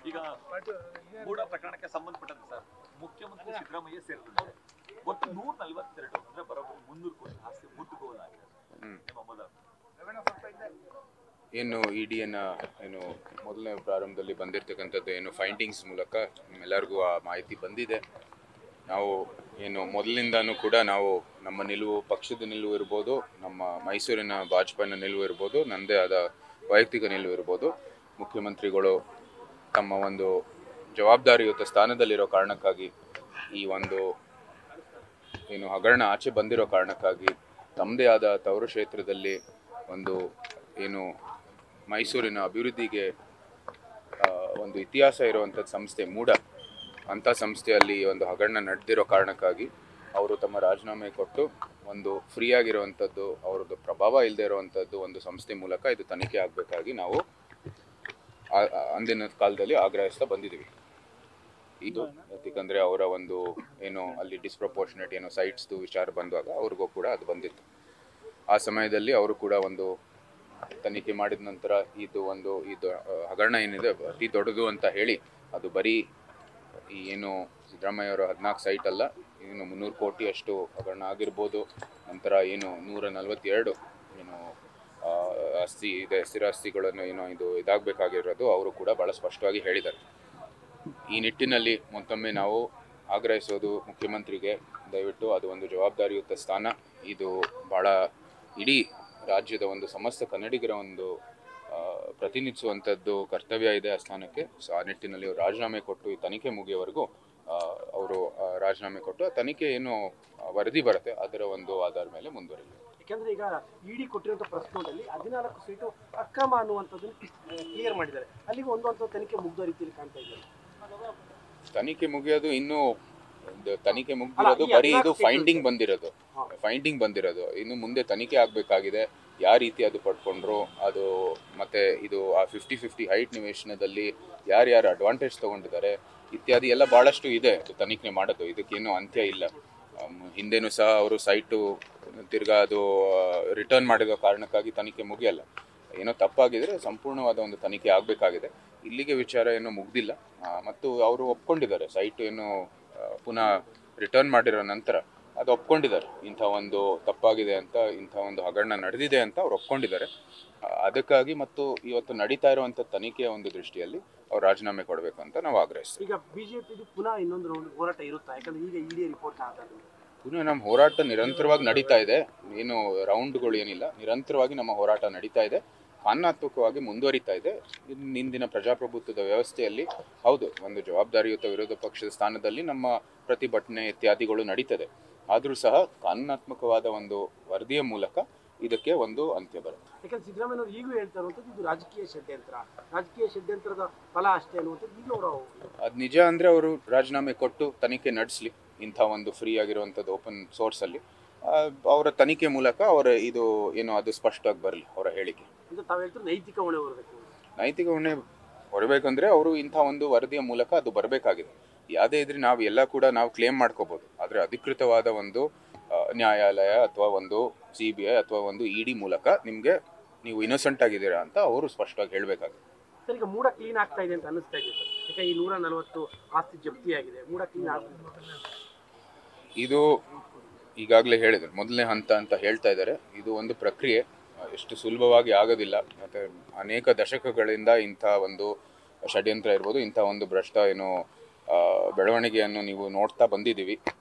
ಈಗ ಮೂಡ ಪ್ರಕರಣಕ್ಕೆ ಸಂಬಂಧಪಟ್ಟಂತೆ ಸರ್ ಮುಖ್ಯಮಂತ್ರಿ ಸಿದ್ದರಾಮಯ್ಯ ಸೇರಿದಂತೆ ಒಟ್ಟು 142 ಅಂದ್ರೆ ಬರೋಬ್ಬರಿ 300 ಕೋಟಿ ಆಸ್ತಿ ಮುಟ್ಟುಗೋಲಾಗಿದೆ. ಏನು ಇಡಿಯನ್ನ ಏನು ಮೊದಲನೇ ಪ್ರಾರಂಭದಲ್ಲಿ ಬಂದಿರತಕ್ಕಂಥದ್ದು ಏನು ಫೈಂಡಿಂಗ್ಸ್ ಮೂಲಕ ನಿಮ್ಮೆಲ್ಲರಿಗೂ ಆ ಮಾಹಿತಿ ಬಂದಿದೆ. ನಾವು ಏನು ಮೊದಲಿಂದಾನೂ ಕೂಡ ನಾವು ನಮ್ಮ ನಿಲುವು, ಪಕ್ಷದ ನಿಲುವು ಇರ್ಬೋದು, ನಮ್ಮ ಮೈಸೂರಿನ ವಾಜಪೇಯಿನ ನಿಲುವು ಇರ್ಬೋದು, ನನ್ನದೇ ಆದ ವೈಯಕ್ತಿಕ ನಿಲುವು ಇರ್ಬೋದು, ಮುಖ್ಯಮಂತ್ರಿಗಳು ತಮ್ಮ ಒಂದು ಜವಾಬ್ದಾರಿಯುತ ಸ್ಥಾನದಲ್ಲಿರೋ ಕಾರಣಕ್ಕಾಗಿ ಈ ಒಂದು ಏನು ಹಗರಣ ಆಚೆ ಬಂದಿರೋ ಕಾರಣಕ್ಕಾಗಿ ತಮ್ಮದೇ ಆದ ತವರು ಕ್ಷೇತ್ರದಲ್ಲಿ ಒಂದು ಏನು ಮೈಸೂರಿನ ಅಭಿವೃದ್ಧಿಗೆ ಒಂದು ಇತಿಹಾಸ ಇರುವಂಥದ್ದು ಸಂಸ್ಥೆ ಮೂಡ, ಅಂಥ ಸಂಸ್ಥೆಯಲ್ಲಿ ಒಂದು ಹಗರಣ ನಡೆದಿರೋ ಕಾರಣಕ್ಕಾಗಿ ಅವರು ತಮ್ಮ ರಾಜೀನಾಮೆ ಕೊಟ್ಟು ಒಂದು ಫ್ರೀ ಆಗಿರುವಂಥದ್ದು, ಅವ್ರದ್ದು ಪ್ರಭಾವ ಇಲ್ಲದೆ ಇರುವಂಥದ್ದು ಒಂದು ಸಂಸ್ಥೆ ಮೂಲಕ ಇದು ತನಿಖೆ ಆಗಬೇಕಾಗಿ ನಾವು ಅಂದಿನ ಕಾಲದಲ್ಲಿ ಆಗ್ರಹಿಸ್ತಾ ಬಂದಿದ್ದೀವಿ. ಇದು ಯಾಕಂದರೆ ಅವರ ಒಂದು ಏನು ಅಲ್ಲಿ ಡಿಸ್ಪ್ರಪೋರ್ಷನೇಟ್ ಏನೋ ಸೈಟ್ಸ್ದು ವಿಚಾರ ಬಂದಾಗ ಅವ್ರಿಗೂ ಕೂಡ ಅದು ಬಂದಿತ್ತು. ಆ ಸಮಯದಲ್ಲಿ ಅವರು ಕೂಡ ಒಂದು ತನಿಖೆ ಮಾಡಿದ ನಂತರ ಇದು ಹಗರಣ ಏನಿದೆ ಅತಿ ದೊಡ್ಡದು ಅಂತ ಹೇಳಿ ಅದು ಬರೀ ಈ ಏನು ಸಿದ್ದರಾಮಯ್ಯ ಅವರ 14 ಸೈಟ್ ಅಲ್ಲ, ಏನು 300 ಕೋಟಿಯಷ್ಟು ಹಗರಣ ಆಗಿರ್ಬೋದು. ನಂತರ ಏನು 142 ಏನು ಆಸ್ತಿ ಇದೆ, ಸ್ಥಿರಾಸ್ತಿಗಳನ್ನು ಏನೋ ಇದಾಗಬೇಕಾಗಿರೋದು ಅವರು ಕೂಡ ಭಾಳ ಸ್ಪಷ್ಟವಾಗಿ ಹೇಳಿದ್ದಾರೆ. ಈ ನಿಟ್ಟಿನಲ್ಲಿ ಮತ್ತೊಮ್ಮೆ ನಾವು ಆಗ್ರಹಿಸೋದು ಮುಖ್ಯಮಂತ್ರಿಗೆ, ದಯವಿಟ್ಟು ಅದು ಒಂದು ಜವಾಬ್ದಾರಿಯುತ ಸ್ಥಾನ, ಇದು ಭಾಳ ಇಡೀ ರಾಜ್ಯದ ಒಂದು ಸಮಸ್ತ ಕನ್ನಡಿಗರ ಒಂದು ಪ್ರತಿನಿಧಿಸುವಂಥದ್ದು ಕರ್ತವ್ಯ ಇದೆ ಆ ಸ್ಥಾನಕ್ಕೆ. ಸೊ ಆ ನಿಟ್ಟಿನಲ್ಲಿ ರಾಜೀನಾಮೆ ಕೊಟ್ಟು ಈ ತನಿಖೆ ಮುಗಿಯೋವರೆಗೂ ಅವರು ರಾಜೀನಾಮೆ ಕೊಟ್ಟು ಆ ತನಿಖೆ ಏನು ವರದಿ ಬರುತ್ತೆ ಅದರ ಒಂದು ಆಧಾರ ಮೇಲೆ ಮುಂದುವರಿಲಿ. ಯಾಕಂದ್ರೆ ಈಗ ಇಡಿ ಕೊಟ್ಟಿರುವಂಥ ಪ್ರಶ್ನೋಟಲ್ಲಿ 14 ಸೀಟು ಅಕ್ರಮ ಅನ್ನುವಂಥದ್ದನ್ನು ಕ್ಲಿಯರ್ ಮಾಡಿದ್ದಾರೆ. ಅಲ್ಲಿಗೆ ಒಂದು ತನಿಖೆ ಮುಗಿದ ರೀತಿಯಲ್ಲಿ ಕಾಣ್ತಾ ಇದ್ದಾರೆ. ತನಿಖೆ ಮುಗಿಯೋದು ಇನ್ನೂ ತನಿಖೆ ಮುಗಿದಿರೋದು ಬರೀ ಇದು ಫೈಂಡಿಂಗ್ ಬಂದಿರೋದು ಇನ್ನು ಮುಂದೆ ತನಿಖೆ ಆಗಬೇಕಾಗಿದೆ. ಯಾವ ರೀತಿ ಅದು ಪಡ್ಕೊಂಡ್ರು ಅದು ಮತ್ತೆ ಇದು ಆ 50-50 ಹೈಟ್ ನಿವೇಶನದಲ್ಲಿ ಯಾರ್ಯಾರು ಅಡ್ವಾಂಟೇಜ್ ತೊಗೊಂಡಿದ್ದಾರೆ ಇತ್ಯಾದಿ ಎಲ್ಲ ಭಾಳಷ್ಟು ಇದೆ ತನಿಖೆ ಮಾಡೋದು. ಇದಕ್ಕೇನು ಅಂತ್ಯ ಇಲ್ಲ. ಹಿಂದೆನೂ ಸಹ ಅವರು ಸೈಟು ತಿರ್ಗಾ ಅದು ರಿಟರ್ನ್ ಮಾಡಿರೋ ಕಾರಣಕ್ಕಾಗಿ ತನಿಖೆ ಮುಗಿಯಲ್ಲ. ಏನೋ ತಪ್ಪಾಗಿದ್ರೆ ಸಂಪೂರ್ಣವಾದ ಒಂದು ತನಿಖೆ ಆಗಬೇಕಾಗಿದೆ. ಇಲ್ಲಿಗೆ ವಿಚಾರ ಏನೋ ಮುಗ್ದಿಲ್ಲ ಮತ್ತು ಅವರು ಒಪ್ಕೊಂಡಿದ್ದಾರೆ. ಸೈಟು ಏನು ಪುನಃ ರಿಟರ್ನ್ ಮಾಡಿರೋ ನಂತರ ಅದು ಒಪ್ಕೊಂಡಿದ್ದಾರೆ, ಇಂಥ ಒಂದು ತಪ್ಪಾಗಿದೆ ಅಂತ, ಇಂಥ ಒಂದು ಹಗರಣ ನಡೆದಿದೆ ಅಂತ ಅವ್ರು ಒಪ್ಕೊಂಡಿದ್ದಾರೆ. ಅದಕ್ಕಾಗಿ ಮತ್ತು ಇವತ್ತು ನಡೀತಾ ಇರುವಂಥ ತನಿಖೆಯ ಒಂದು ದೃಷ್ಟಿಯಲ್ಲಿ ಅವ್ರು ರಾಜೀನಾಮೆ ಕೊಡಬೇಕು ಅಂತ ನಾವು ಆಗ್ರಹಿಸ್ತೀವಿ. ಈಗ ಬಿಜೆಪಿ ಪುನಃ ಇನ್ನೊಂದು ಹೋರಾಟ ಇರುತ್ತಾ? ಯಾಕಂದ್ರೆ ಈಗ ಇಡಿ ರಿಪೋರ್ಟ್ ಪುನಃ ನಮ್ಮ ಹೋರಾಟ ನಿರಂತರವಾಗಿ ನಡೀತಾ ಇದೆ. ಏನು ರೌಂಡ್ಗಳು ಏನಿಲ್ಲ, ನಿರಂತರವಾಗಿ ನಮ್ಮ ಹೋರಾಟ ನಡೀತಾ ಇದೆ, ಕಾನೂನಾತ್ಮಕವಾಗಿ ಮುಂದುವರಿತಾ ಇದೆ. ಇಂದಿನ ಪ್ರಜಾಪ್ರಭುತ್ವದ ವ್ಯವಸ್ಥೆಯಲ್ಲಿ ಹೌದು ಒಂದು ಜವಾಬ್ದಾರಿಯುತ ವಿರೋಧ ಪಕ್ಷದ ಸ್ಥಾನದಲ್ಲಿ ನಮ್ಮ ಪ್ರತಿಭಟನೆ ಇತ್ಯಾದಿಗಳು ನಡೀತದೆ. ಆದರೂ ಸಹ ಕಾನೂನಾತ್ಮಕವಾದ ಒಂದು ವರದಿಯ ಮೂಲಕ ಇದಕ್ಕೆ ಒಂದು ಅಂತ್ಯ ಬರುತ್ತೆ. ಯಾಕಂದ್ರೆ ಸಿದ್ದರಾಮಯ್ಯ ಈಗೂ ಹೇಳ್ತಾ ಇರುವಂಥದ್ದು ಇದು ರಾಜಕೀಯ ಷಡ್ಯಂತ್ರದ ಫಲ ಅಷ್ಟೇ ಅನ್ನುವಂಥದ್ದು ಈಗಲೂ ಅವರು ಅದು ನಿಜ ಅಂದರೆ ಅವರು ರಾಜೀನಾಮೆ ಕೊಟ್ಟು ತನಿಖೆ ನಡೆಸಲಿ. ಇಂಥ ಒಂದು ಫ್ರೀ ಆಗಿರುವಂಥದ್ದು ಓಪನ್ ಸೋರ್ಸಲ್ಲಿ ಅವರ ತನಿಖೆ ಮೂಲಕ ಅವರ ಇದು ಏನೋ ಅದು ಸ್ಪಷ್ಟವಾಗಿ ಬರಲಿ ಅವರ ಹೇಳಿಕೆ. ತಾವು ಹೇಳ್ತಾರೆ ನೈತಿಕ ಹೊಣೆ ಹೊರಬೇಕು. ನೈತಿಕ ಹೊಣೆ ಹೊರಬೇಕಂದ್ರೆ ಅವರು ಇಂಥ ಒಂದು ವರದಿಯ ಮೂಲಕ ಅದು ಬರಬೇಕಾಗಿದೆ. ಯಾವುದೇ ಇದ್ರೆ ನಾವು ಕ್ಲೇಮ್ ಮಾಡ್ಕೋಬೋದು, ಆದರೆ ಅಧಿಕೃತವಾದ ಒಂದು ನ್ಯಾಯಾಲಯ ಅಥವಾ ಒಂದು CBI ಅಥವಾ ಒಂದು ಇಡಿ ಮೂಲಕ ನೀವು ಇನ್ನೋಸೆಂಟ್ ಆಗಿದ್ದೀರಾ ಅಂತ ಅವರು ಸ್ಪಷ್ಟವಾಗಿ ಹೇಳಬೇಕಾಗಿದೆ. ಸರ್, ಈಗ ಮೂಡ ಕ್ಲೀನ್ ಆಗ್ತಾ ಇದೆ ಅಂತ ಅನ್ನಿಸ್ತಾ ಇದೆ ಸರ್. ಯಾಕೆ ಈ 140 ಆಸ್ತಿ ಜಪ್ತಿಯಾಗಿದೆ, ಮೂಡ ಕ್ಲೀನ್ ಆಗ್ತದೆ. ಇದು ಈಗಾಗಲೇ ಹೇಳಿದ್ರು, ಮೊದಲನೇ ಹಂತ ಅಂತ ಹೇಳ್ತಾ ಇದ್ದಾರೆ. ಇದು ಒಂದು ಪ್ರಕ್ರಿಯೆ, ಎಷ್ಟು ಸುಲಭವಾಗಿ ಆಗೋದಿಲ್ಲ. ಮತ್ತು ಅನೇಕ ದಶಕಗಳಿಂದ ಇಂಥ ಒಂದು ಷಡ್ಯಂತ್ರ ಇರ್ಬೋದು, ಇಂಥ ಒಂದು ಭ್ರಷ್ಟ ಬೆಳವಣಿಗೆಯನ್ನು ನೀವು ನೋಡ್ತಾ ಬಂದಿದ್ದೀವಿ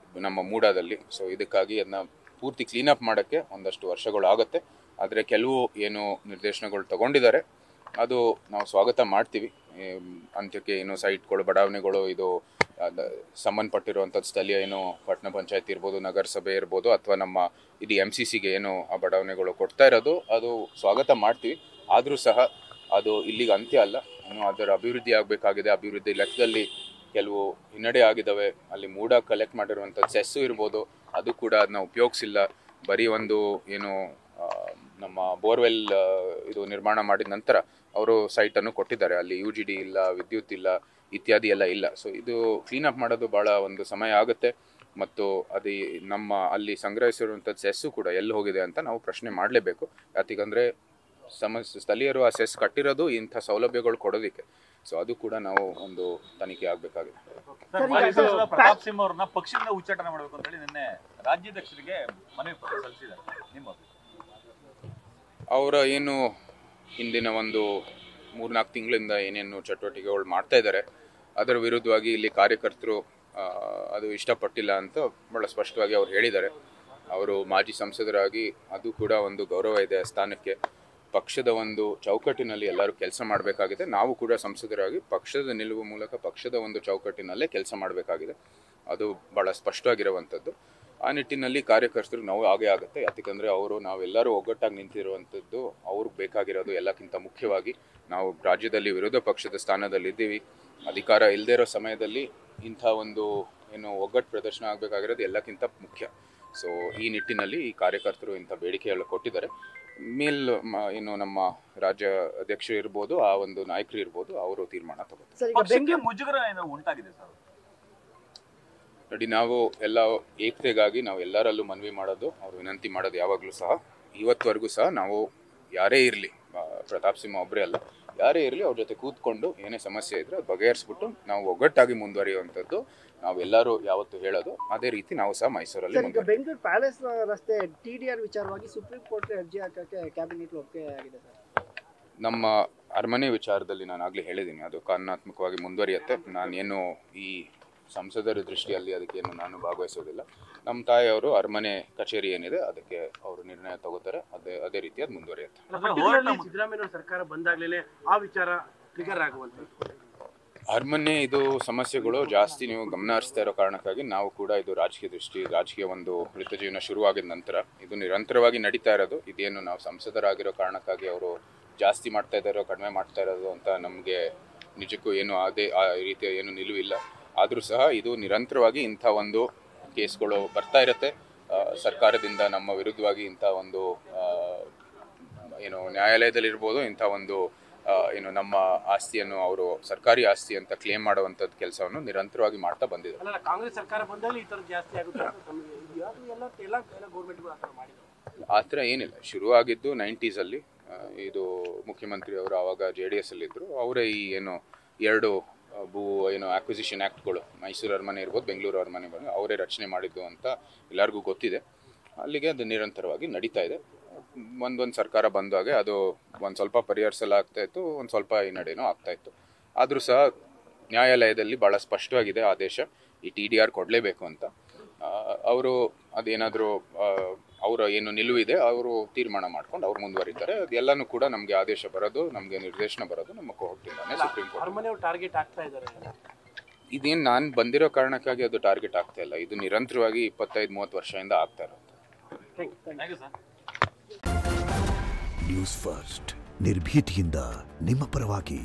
ನಮ್ಮ ಮೂಡಾದಲ್ಲಿ. ಸೊ ಇದಕ್ಕಾಗಿ ಅದನ್ನ ಪೂರ್ತಿ ಕ್ಲೀನಪ್ ಮಾಡೋಕ್ಕೆ ಒಂದಷ್ಟು ವರ್ಷಗಳು ಆಗುತ್ತೆ. ಆದರೆ ಕೆಲವು ನಿರ್ದೇಶನಗಳು ತಗೊಂಡಿದ್ದಾರೆ, ಅದು ನಾವು ಸ್ವಾಗತ ಮಾಡ್ತೀವಿ. ಅಂತ್ಯಕ್ಕೆ ಸೈಟ್ಗಳು, ಬಡಾವಣೆಗಳು, ಇದು ಸಂಬಂಧಪಟ್ಟಿರುವಂಥದ್ದು ಸ್ಥಳೀಯ ಪಟ್ಟಣ ಪಂಚಾಯತಿ ಇರ್ಬೋದು, ನಗರಸಭೆ ಇರ್ಬೋದು, ಅಥವಾ ನಮ್ಮ ಇದು MCCಗೆ ಆ ಬಡಾವಣೆಗಳು ಕೊಡ್ತಾ ಇರೋದು, ಅದು ಸ್ವಾಗತ ಮಾಡ್ತೀವಿ. ಆದರೂ ಸಹ ಅದು ಇಲ್ಲಿಗೆ ಅಂತ್ಯ ಅಲ್ಲ. ಅದರ ಅಭಿವೃದ್ಧಿ ಆಗಬೇಕಾಗಿದೆ. ಅಭಿವೃದ್ಧಿ ಲೆಕ್ಕದಲ್ಲಿ ಕೆಲವು ಹಿನ್ನಡೆ ಆಗಿದ್ದಾವೆ. ಅಲ್ಲಿ ಮೂಡ ಕಲೆಕ್ಟ್ ಮಾಡಿರುವಂಥದ್ದು ಸೆಸ್ಸು ಇರ್ಬೋದು, ಅದು ಕೂಡ ಅದನ್ನ ಉಪಯೋಗಿಸಿಲ್ಲ. ಬರೀ ಒಂದು ನಮ್ಮ ಬೋರ್ವೆಲ್ ಇದು ನಿರ್ಮಾಣ ಮಾಡಿದ ನಂತರ ಅವರು ಸೈಟನ್ನು ಕೊಟ್ಟಿದ್ದಾರೆ. ಅಲ್ಲಿ UGD ಇಲ್ಲ, ವಿದ್ಯುತ್ ಇಲ್ಲ, ಇತ್ಯಾದಿ ಎಲ್ಲ ಇಲ್ಲ. ಸೊ ಇದು ಕ್ಲೀನಪ್ ಮಾಡೋದು ಭಾಳ ಒಂದು ಸಮಯ ಆಗುತ್ತೆ. ಮತ್ತು ಅದು ನಮ್ಮ ಅಲ್ಲಿ ಸಂಗ್ರಹಿಸಿರುವಂಥದ್ದು ಸೆಸ್ಸು ಕೂಡ ಎಲ್ಲಿ ಹೋಗಿದೆ ಅಂತ ನಾವು ಪ್ರಶ್ನೆ ಮಾಡಲೇಬೇಕು. ಯಾಕಂದರೆ ಸ್ಥಳೀಯರು ಆ ಸೆಸ್ ಕಟ್ಟಿರೋದು ಇಂಥ ಸೌಲಭ್ಯಗಳು ಕೊಡೋದಕ್ಕೆ. ಸೊ ಅದು ಕೂಡ ನಾವು ಒಂದು ತನಿಖೆ ಆಗಬೇಕಾಗಿದೆ. ಪ್ರತಾಪ್ ಸಿಂಹ ಅವ್ರನ್ನ ಪಕ್ಷದಿಂದ ಉಚ್ಚಾಟನೆ ಮಾಡಬೇಕು ಅಂತ ಹೇಳಿ ನಿನ್ನೆ ರಾಜ್ಯಾಧ್ಯಕ್ಷರಿಗೆ ಮನವಿ ಪತ್ರ ಸಲ್ಲಿಸಿದ್ದಾರೆ. ನಿಮ್ಮ ಅವರ ಏನು ಹಿಂದಿನ ಒಂದು 3-4 ತಿಂಗಳಿಂದ ಏನೇನು ಚಟುವಟಿಕೆಗಳು ಮಾಡ್ತಾ ಇದ್ದಾರೆ ಅದರ ವಿರುದ್ಧವಾಗಿ ಇಲ್ಲಿ ಕಾರ್ಯಕರ್ತರು ಅದು ಇಷ್ಟಪಟ್ಟಿಲ್ಲ ಅಂತ ಬಹಳ ಸ್ಪಷ್ಟವಾಗಿ ಅವ್ರು ಹೇಳಿದ್ದಾರೆ. ಅವರು ಮಾಜಿ ಸಂಸದರಾಗಿ ಅದು ಕೂಡ ಒಂದು ಗೌರವ ಇದೆ ಸ್ಥಾನಕ್ಕೆ. ಪಕ್ಷದ ಒಂದು ಚೌಕಟ್ಟಿನಲ್ಲಿ ಎಲ್ಲರೂ ಕೆಲಸ ಮಾಡಬೇಕಾಗಿದೆ. ನಾವು ಕೂಡ ಸಂಸದರಾಗಿ ಪಕ್ಷದ ನಿಲುವು ಮೂಲಕ ಪಕ್ಷದ ಒಂದು ಚೌಕಟ್ಟಿನಲ್ಲೇ ಕೆಲಸ ಮಾಡಬೇಕಾಗಿದೆ. ಅದು ಭಾಳ ಸ್ಪಷ್ಟವಾಗಿರುವಂಥದ್ದು. ಆ ನಿಟ್ಟಿನಲ್ಲಿ ಕಾರ್ಯಕರ್ತರು ನಾವು ಹಾಗೇ ಆಗುತ್ತೆ. ಯಾಕಂದರೆ ನಾವೆಲ್ಲರೂ ಒಗ್ಗಟ್ಟಾಗಿ ನಿಂತಿರುವಂಥದ್ದು ಅವ್ರಿಗೆ ಬೇಕಾಗಿರೋದು ಎಲ್ಲಕ್ಕಿಂತ ಮುಖ್ಯವಾಗಿ ನಾವು ರಾಜ್ಯದಲ್ಲಿ ವಿರೋಧ ಪಕ್ಷದ ಸ್ಥಾನದಲ್ಲಿದ್ದೀವಿ. ಅಧಿಕಾರ ಇಲ್ಲದೇ ಇರೋ ಸಮಯದಲ್ಲಿ ಇಂಥ ಒಂದು ಏನು ಒಗ್ಗಟ್ಟು ಪ್ರದರ್ಶನ ಆಗಬೇಕಾಗಿರೋದು ಎಲ್ಲಕ್ಕಿಂತ ಮುಖ್ಯ. ಸೊ ಈ ನಿಟ್ಟಿನಲ್ಲಿ ಈ ಕಾರ್ಯಕರ್ತರು ಇಂಥ ಬೇಡಿಕೆಗಳು ಕೊಟ್ಟಿದ್ದಾರೆ. ಏನು ನಮ್ಮ ರಾಜ್ಯ ಅಧ್ಯಕ್ಷರು ಇರ್ಬೋದು, ಆ ಒಂದು ನಾಯಕರು ಇರ್ಬೋದು, ಅವರು ತೀರ್ಮಾನ ತಗೋತಾರೆ. ಮುಜುಗರ ಏನೋ ಉಂಟಾಗಿದೆ ಸರ್. ನೋಡಿ, ನಾವು ಎಲ್ಲ ಏಕತೆಗಾಗಿ ನಾವು ಎಲ್ಲರಲ್ಲೂ ಮನವಿ ಮಾಡೋದು, ಅವ್ರು ವಿನಂತಿ ಮಾಡೋದು ಯಾವಾಗಲೂ ಸಹ ಇವತ್ತುವರೆಗೂ ಸಹ ನಾವು ಯಾರೇ ಇರಲಿ, ಪ್ರತಾಪ್ ಸಿಂಹ ಒಬ್ಬರೇ ಅಲ್ಲ, ಯಾರೇ ಇರಲಿ ಅವ್ರ ಜೊತೆ ಕೂತ್ಕೊಂಡು ಏನೇ ಸಮಸ್ಯೆ ಇದ್ರೆ ಅದು ಬಗೆಹರಿಸ್ಬಿಟ್ಟು ನಾವು ಒಗ್ಗಟ್ಟಾಗಿ ಮುಂದುವರಿಯುವಂಥದ್ದು ನಾವೆಲ್ಲರೂ ಯಾವತ್ತು ಹೇಳೋದು. ಅದೇ ರೀತಿ ನಾವು ಸಹ ಮೈಸೂರಲ್ಲಿ ಬೆಂಗಳೂರು ಪ್ಯಾಲೇಸ್ ರಸ್ತೆ TDR ವಿಚಾರವಾಗಿ ಸುಪ್ರೀಂ ಕೋರ್ಟ್ ಅರ್ಜಿ ಹಾಕಕ್ಕೆ ಕ್ಯಾಬಿನೆಟ್ ಒಪ್ಪಿಗೆ ಆಗಿದೆ ಸರ್. ನಮ್ಮ ಅರಮನೆ ವಿಚಾರದಲ್ಲಿ ನಾನು ಆಗಲೇ ಹೇಳಿದ್ದೀನಿ, ಅದು ಕಾನೂನಾತ್ಮಕವಾಗಿ ಮುಂದುವರಿಯುತ್ತೆ. ನಾನೇನು ಈ ಸಂಸದರ ದೃಷ್ಟಿಯಲ್ಲಿ ಅದಕ್ಕೇನು ನಾನು ಭಾಗವಹಿಸೋದಿಲ್ಲ. ನಮ್ಮ ತಾಯಿಯವರು ಅರಮನೆ ಕಚೇರಿ ಏನಿದೆ ಅದಕ್ಕೆ ಅವರು ನಿರ್ಣಯ ತಗೋತಾರೆ. ಅದೇ ರೀತಿ ಅದು ಮುಂದುವರಿಯುತ್ತೆ. ಸಿದ್ದರಾಮಯ್ಯ ಸರ್ಕಾರ ಬಂದಾಗಲೇ ಆ ವಿಚಾರ ಟ್ರಿಗರ್ ಆಗುವಂಥದ್ದು. ಅರಮನೆ ಇದು ಸಮಸ್ಯೆಗಳು ಜಾಸ್ತಿ ನೀವು ಗಮನ ಹರಿಸ್ತಾ ಇರೋ ಕಾರಣಕ್ಕಾಗಿ ನಾವು ಕೂಡ ಇದು ರಾಜಕೀಯ ಒಂದು ವೃತ್ತ ಜೀವನ ಶುರುವಾಗಿದ ನಂತರ ಇದು ನಿರಂತರವಾಗಿ ನಡೀತಾ ಇರೋದು. ಇದೇನು ನಾವು ಸಂಸದರಾಗಿರೋ ಕಾರಣಕ್ಕಾಗಿ ಅವರು ಜಾಸ್ತಿ ಮಾಡ್ತಾ ಇದ್ದಾರೋ ಕಡಿಮೆ ಮಾಡ್ತಾ ಇರೋದು ಅಂತ ನಮಗೆ ನಿಜಕ್ಕೂ ಏನು ಆ ರೀತಿಯ ಏನು ನಿಲುವಿಲ್ಲ. ಆದರೂ ಸಹ ಇದು ನಿರಂತರವಾಗಿ ಇಂಥ ಒಂದು ಕೇಸ್ಗಳು ಬರ್ತಾ ಇರುತ್ತೆ. ಸರ್ಕಾರದಿಂದ ನಮ್ಮ ವಿರುದ್ಧವಾಗಿ ಇಂಥ ಒಂದು ಏನು ನ್ಯಾಯಾಲಯದಲ್ಲಿರ್ಬೋದು, ಇಂಥ ಒಂದು ಏನು ನಮ್ಮ ಆಸ್ತಿಯನ್ನು ಅವರು ಸರ್ಕಾರಿ ಆಸ್ತಿ ಅಂತ ಕ್ಲೇಮ್ ಮಾಡುವಂಥದ್ದು ಕೆಲಸವನ್ನು ನಿರಂತರವಾಗಿ ಮಾಡ್ತಾ ಬಂದಿದ್ದಾರೆ. ಕಾಂಗ್ರೆಸ್ ಸರ್ಕಾರ ಬಂದಾಗ ಈ ಥರ ಜಾಸ್ತಿ ಆಗುತ್ತೆ. ಆ ಥರ ಏನಿಲ್ಲ, ಶುರುವಾಗಿದ್ದು 90s ಅಲ್ಲಿ. ಇದು ಮುಖ್ಯಮಂತ್ರಿ ಅವರು ಆವಾಗ JDS ಅಲ್ಲಿದ್ದರು. ಅವರೇ ಈ ಏನು 2 ಏನು ಆಕ್ವಿಸಿಷನ್ ಆ್ಯಕ್ಟ್ಗಳು, ಮೈಸೂರು ಅರಮನೆ ಇರ್ಬೋದು, ಬೆಂಗಳೂರು ಅರಮನೆ ಇರ್ಬೋದು, ಅವರೇ ರಚನೆ ಮಾಡಿದ್ದು ಅಂತ ಎಲ್ಲರಿಗೂ ಗೊತ್ತಿದೆ. ಅಲ್ಲಿಗೆ ಅದು ನಿರಂತರವಾಗಿ ನಡೀತಾ ಇದೆ. ಒಂದೊಂದು ಸರ್ಕಾರ ಬಂದಾಗ ಅದು ಒಂದು ಸ್ವಲ್ಪ ಪರಿಹರಿಸಲಾಗ್ತಾಯಿತ್ತು, ಒಂದು ಸ್ವಲ್ಪ ಹಿನ್ನಡೆನೂ ಆಗ್ತಾಯಿತ್ತು. ಆದರೂ ಸಹ ನ್ಯಾಯಾಲಯದಲ್ಲಿ ಭಾಳ ಸ್ಪಷ್ಟವಾಗಿದೆ ಆದೇಶ, ಈ TDR ಕೊಡಲೇಬೇಕು ಅಂತ. ಅವರು ಅದೇನಾದರೂ ಅವರ ಏನು ನಿಲುವಿದೆ ಅವರು ತೀರ್ಮಾನ ಮಾಡ್ಕೊಂಡು ಅವ್ರು ಮುಂದುವರಿತಾರೆ. ಅದೆಲ್ಲನೂ ಕೂಡ ನಮಗೆ ಆದೇಶ ಬರೋದು, ನಮಗೆ ನಿರ್ದೇಶನ ಬರೋದು ನಮ್ಮ ಕೋರ್ಟಿಂದಾನೆ, ಸುಪ್ರೀಂ ಕೋರ್ಟ್. ಟಾರ್ಗೆಟ್ ಆಗ್ತಾ ಇದ್ದಾರೆ. ಇದೇನು ನಾನು ಬಂದಿರೋ ಕಾರಣಕ್ಕಾಗಿ ಅದು ಟಾರ್ಗೆಟ್ ಆಗ್ತಾ ಇಲ್ಲ, ಇದು ನಿರಂತರವಾಗಿ 25-30 ವರ್ಷದಿಂದ ಆಗ್ತಾ ಇರೋದು. ನ್ಯೂಸ್ ಫಸ್ಟ್ ನಿರ್ಭೀತಿಯಿಂದ ನಿಮ್ಮ ಪರವಾಗಿ.